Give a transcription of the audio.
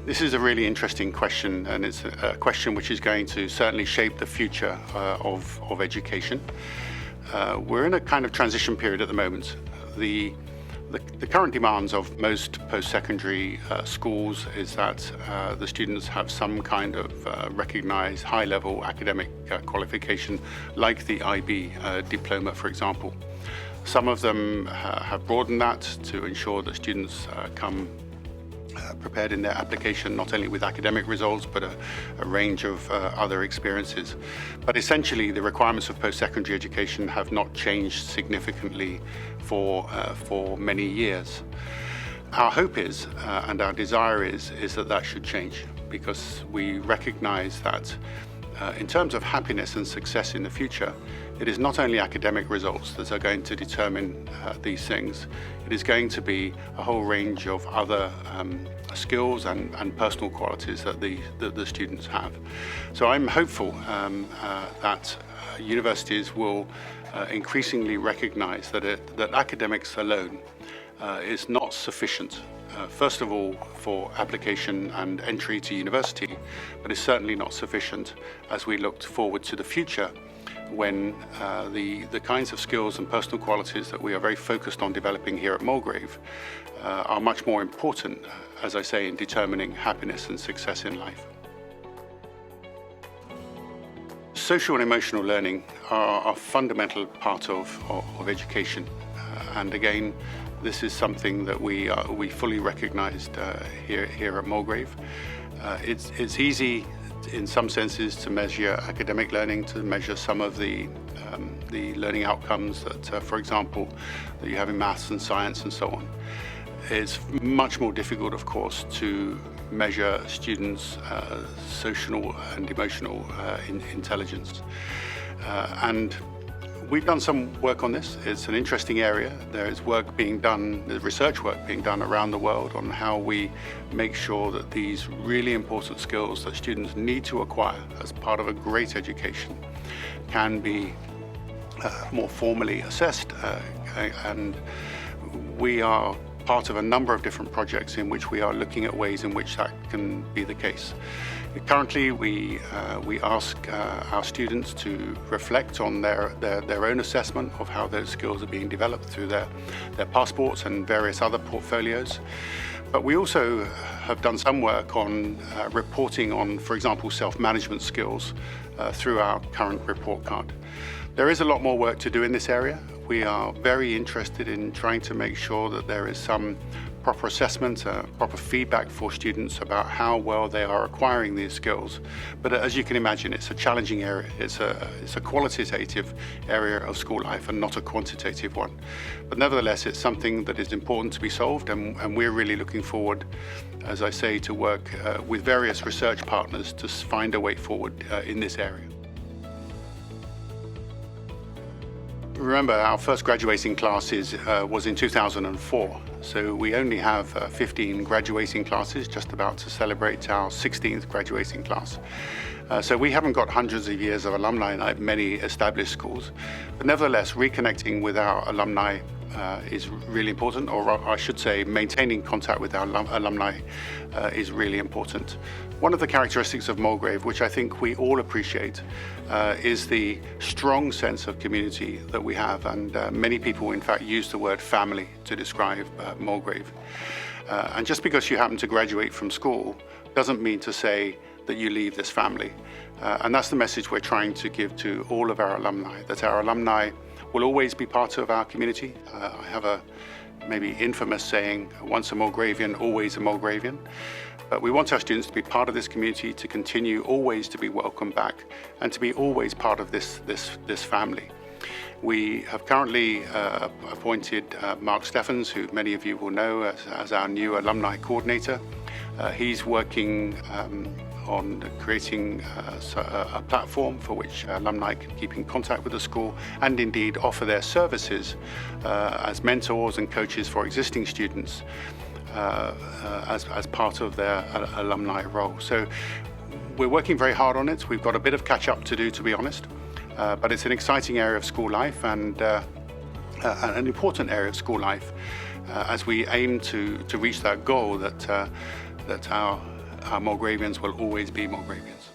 This is a really interesting question, and it's a question which is going to certainly shape the future of education. We're in a kind of transition period at the moment. The current demands of most post-secondary schools is that the students have some kind of recognized high-level academic qualification, like the IB diploma, for example. Some of them have broadened that to ensure that students come prepared in their application, not only with academic results, but a range of other experiences. But essentially, the requirements of post-secondary education have not changed significantly for many years. Our hope is, and our desire is that should change, because we recognize that in terms of happiness and success in the future, it is not only academic results that are going to determine these things. It is going to be a whole range of other skills and personal qualities that the students have. So I'm hopeful that universities will increasingly recognize that academics alone is not sufficient. First of all, for application and entry to university, but is certainly not sufficient as we look forward to the future, when the kinds of skills and personal qualities that we are very focused on developing here at Mulgrave are much more important, as I say, in determining happiness and success in life. Social and emotional learning are a fundamental part of education, and again, this is something that we fully recognized here at Mulgrave. It's easy in some senses to measure academic learning, to measure some of the learning outcomes that, for example, that you have in maths and science and so on. It's much more difficult, of course, to measure students' social and emotional intelligence. And we've done some work on this. It's an interesting area. There is work being done, there's research work being done around the world on how we make sure that these really important skills that students need to acquire as part of a great education can be more formally assessed. And we are part of a number of different projects in which we are looking at ways in which that can be the case. Currently, we ask our students to reflect on their own assessment of how those skills are being developed through their passports and various other portfolios. But we also have done some work on reporting on, for example, self-management skills through our current report card. There is a lot more work to do in this area. We are very interested in trying to make sure that there is some proper assessment, proper feedback for students about how well they are acquiring these skills. But as you can imagine, it's a challenging area. It's a qualitative area of school life and not a quantitative one. But nevertheless, it's something that is important to be solved, and we're really looking forward, as I say, to work with various research partners to find a way forward in this area. Remember, our first graduating class was in 2004, so we only have 15 graduating classes, just about to celebrate our 16th graduating class. So we haven't got hundreds of years of alumni like many established schools, but nevertheless, reconnecting with our alumni is really important, or I should say maintaining contact with our alumni is really important. One of the characteristics of Mulgrave, which I think we all appreciate, is the strong sense of community that we have, and many people in fact use the word family to describe Mulgrave. And just because you happen to graduate from school doesn't mean to say that you leave this family. And that's the message we're trying to give to all of our alumni, that our alumni will always be part of our community. I have a maybe infamous saying, once a Mulgravian, always a Mulgravian. But we want our students to be part of this community, to continue always to be welcome back, and to be always part of this family. We have currently appointed Mark Steffens, who many of you will know as our new alumni coordinator. He's working on creating a platform for which alumni can keep in contact with the school and indeed offer their services as mentors and coaches for existing students as part of their alumni role. So we're working very hard on it. We've got a bit of catch up to do, to be honest, but it's an exciting area of school life and an important area of school life as we aim to reach that goal that our Mulgravians will always be Mulgravians.